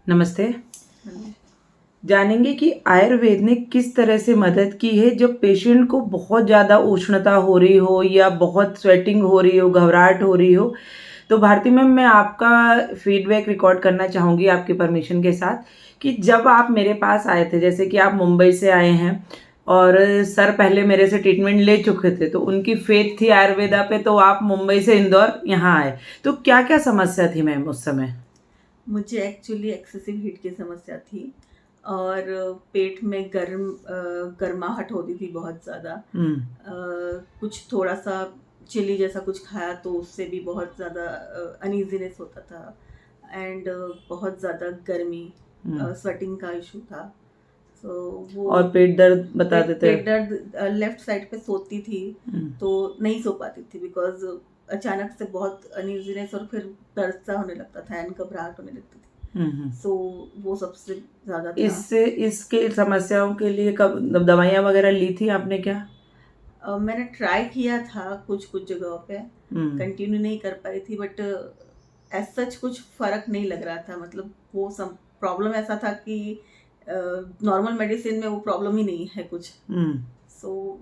नमस्ते। जानेंगे कि आयुर्वेद ने किस तरह से मदद की है जब पेशेंट को बहुत ज़्यादा उष्णता हो रही हो या बहुत स्वेटिंग हो रही हो, घबराहट हो रही हो। तो भारती मैम, मैं आपका फीडबैक रिकॉर्ड करना चाहूँगी आपके परमिशन के साथ कि जब आप मेरे पास आए थे, जैसे कि आप मुंबई से आए हैं और सर पहले मेरे से ट्रीटमेंट ले चुके थे, तो उनकी फेथ थी आयुर्वेदा पे, तो आप मुंबई से इंदौर यहाँ आए। तो क्या क्या समस्या थी मैम उस समय? मुझे एक्चुअली एक्सेसिव हीट की समस्या थी और पेट में गर्माहट होती थी बहुत ज़्यादा। कुछ थोड़ा सा चिली जैसा कुछ खाया तो उससे भी बहुत ज़्यादा अनईजीनेस होता था एंड बहुत ज़्यादा गर्मी, स्वेटिंग का इशू था। सो वो और पेट दर्द बता देते पेट दर्द लेफ्ट साइड पे सोती थी तो नहीं सो पाती थी बिकॉज अचानक से बहुत अनईजीनेस और फिर दर्द सा होने लगता था एंड घबराहट होने लगती थी। सो वो सबसे ज्यादा था। इसके समस्याओं के लिए कब दवाइयाँ वगैरह ली थी आपने क्या? मैंने ट्राई किया था कुछ जगहों पे, कंटिन्यू नहीं कर पाई थी, बट एज सच कुछ फर्क नहीं लग रहा था। मतलब वो सब प्रॉब्लम ऐसा था कि नॉर्मल मेडिसिन में वो प्रॉब्लम ही नहीं है कुछ। सो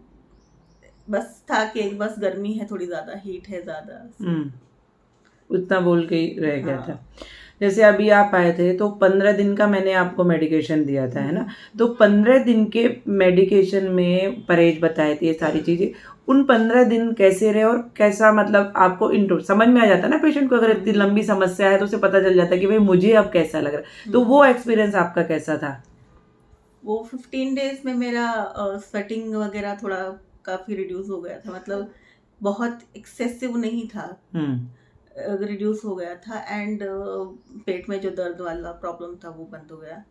बस था कि बस गर्मी है, थोड़ी ज्यादा हीट है ज्यादा। उतना बोल के ही रह गया था। जैसे अभी आप आए थे तो 15 दिन का मैंने आपको मेडिकेशन दिया था, है ना? तो 15 दिन के मेडिकेशन में परहेज बताए थे, ये सारी चीज़ें। उन 15 दिन कैसे रहे और कैसा, मतलब आपको इंट्रो समझ में आ जाता है ना पेशेंट को, अगर इतनी लंबी समस्या है तो उसे पता चल जाता है कि भाई मुझे अब कैसा लग रहा है। तो वो एक्सपीरियंस आपका कैसा था? वो 15 डेज में मेरा स्वेटिंग वगैरह थोड़ा काफ़ी रिड्यूस हो गया था। मतलब बहुत एक्सेसिव नहीं था, रिड्यूस हो गया था एंड पेट में जो दर्द वाला प्रॉब्लम था वो बंद हो गया।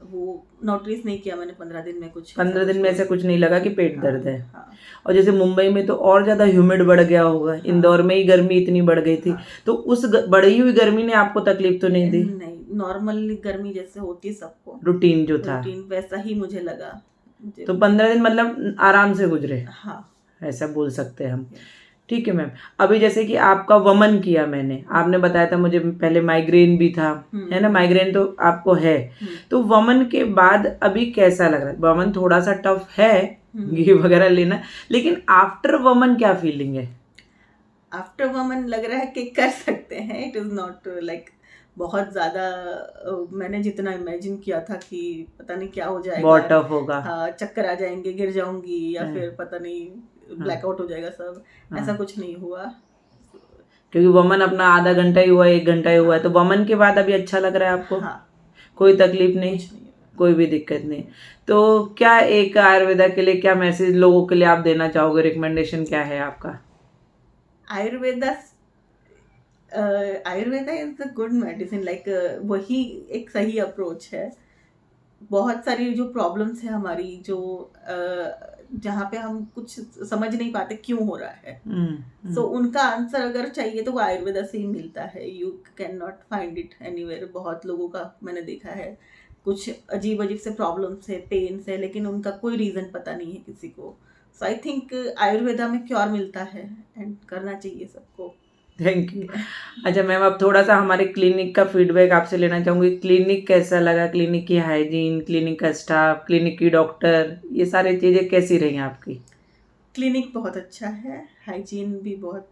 वो नोटिस नहीं किया मैंने 15 दिन में कुछ। 15 दिन में ऐसा कुछ नहीं लगा कि पेट दर्द है। और जैसे मुंबई में तो और ज़्यादा ह्यूमिड बढ़ गया होगा, इंदौर में ही गर्मी इतनी बढ़ गई थी। तो उस बढ़ी हुई गर्मी ने आपको तकलीफ तो नहीं दी? नहीं, नॉर्मल गर्मी जैसे होती सबको, रूटीन जो था रूटीन वैसा ही मुझे लगा। तो 15 दिन मतलब आराम से गुजरे, हाँ, ऐसा बोल सकते हैं हम। ठीक है मैम। अभी जैसे कि आपका वमन किया मैंने, आपने बताया था मुझे पहले माइग्रेन भी था, है ना? माइग्रेन तो आपको है। तो वमन के बाद अभी कैसा लग रहा है? वमन थोड़ा सा टफ है, घी वगैरह लेना, लेकिन आफ्टर वमन क्या फीलिंग है? आफ्टर वमन लग रहा है कि कर सकते हैं। इट इज़ नॉट लाइक बहुत ज़्यादा मैंने जितना इमेजिन किया था कि पता नहीं क्या हो जाएगा, बहुत टफ होगा। हाँ, चक्कर आ जाएंगे, गिर जाऊंगी या फिर पता नहीं ब्लैकआउट हो जाएगा सब। ऐसा कुछ नहीं हुआ क्योंकि वमन अपना आधा घंटा ही हुआ है, 1 घंटा ही हुआ है। तो वमन के बाद अभी अच्छा लग रहा है आपको? कोई तकलीफ नहीं, कोई भी दिक्कत नहीं। तो क्या एक आयुर्वेदा के लिए क्या मैसेज लोगों के लिए आप देना चाहोगे? रिकमेंडेशन क्या है आपका? Ayurveda is a good medicine. Like वही एक सही अप्रोच है। बहुत सारी जो प्रॉब्लम्स है हमारी, जो जहाँ पे हम कुछ समझ नहीं पाते क्यों हो रहा है, सो उनका आंसर अगर चाहिए तो वो आयुर्वेदा से ही मिलता है। You can not find it anywhere. बहुत लोगों का मैंने देखा है कुछ अजीब अजीब से प्रॉब्लम्स है, पेन्स है, लेकिन उनका कोई रीज़न पता नहीं है किसी को। सो आई थिंक आयुर्वेदा में क्योर मिलता है एंड करना चाहिए सबको। Thank you. अच्छा मैम, अब थोड़ा सा हमारे क्लिनिक का फीडबैक आपसे लेना चाहूँगी। क्लिनिक कैसा लगा? क्लिनिक की हाइजीन, क्लिनिक का स्टाफ, क्लिनिक की डॉक्टर, ये सारी चीज़ें कैसी रही आपकी? क्लिनिक बहुत अच्छा है, हाइजीन भी बहुत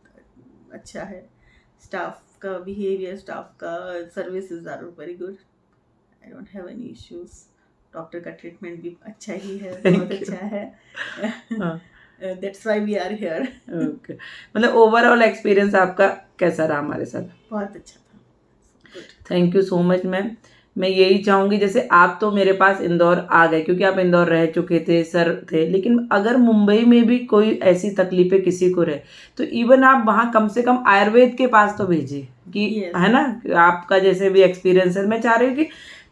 अच्छा है, स्टाफ का बिहेवियर, स्टाफ का services are very good. I don't have any issues. Doctor का ट्रीटमेंट भी अच्छा ही है, बहुत अच्छा है। That's why we are here. Okay, मतलब ओवरऑल एक्सपीरियंस आपका कैसा रहा हमारे साथ? बहुत अच्छा था। Thank you so much ma'am. मैं यही चाहूँगी, जैसे आप तो मेरे पास इंदौर आ गए क्योंकि आप इंदौर रह चुके थे, सर थे, लेकिन अगर मुंबई में भी कोई ऐसी तकलीफें किसी को रहे तो इवन आप वहाँ कम से कम आयुर्वेद के पास तो भेजिए कि है ना, आपका जैसे भी एक्सपीरियंस है। मैं चाह रही हूँ कि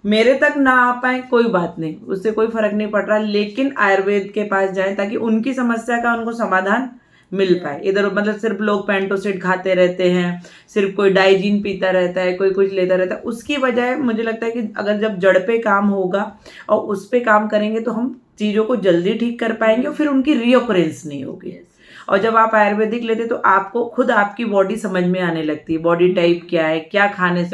मेरे तक ना आ पाए कोई बात नहीं, उससे कोई फर्क नहीं पड़ रहा, लेकिन आयुर्वेद के पास जाएं ताकि उनकी समस्या का उनको समाधान मिल पाए। इधर मतलब सिर्फ लोग पेंटोसिड खाते रहते हैं, सिर्फ कोई डाइजीन पीता रहता है, कोई कुछ लेता रहता है। उसकी बजाय मुझे लगता है कि अगर जब जड़ पे काम होगा और उस पे काम करेंगे तो हम चीज़ों को जल्दी ठीक कर पाएंगे और फिर उनकी रीऑकरेंस नहीं होगी। और जब आप आयुर्वेदिक लेते तो आपको खुद आपकी बॉडी समझ में आने लगती है, बॉडी टाइप क्या है, क्या खाने से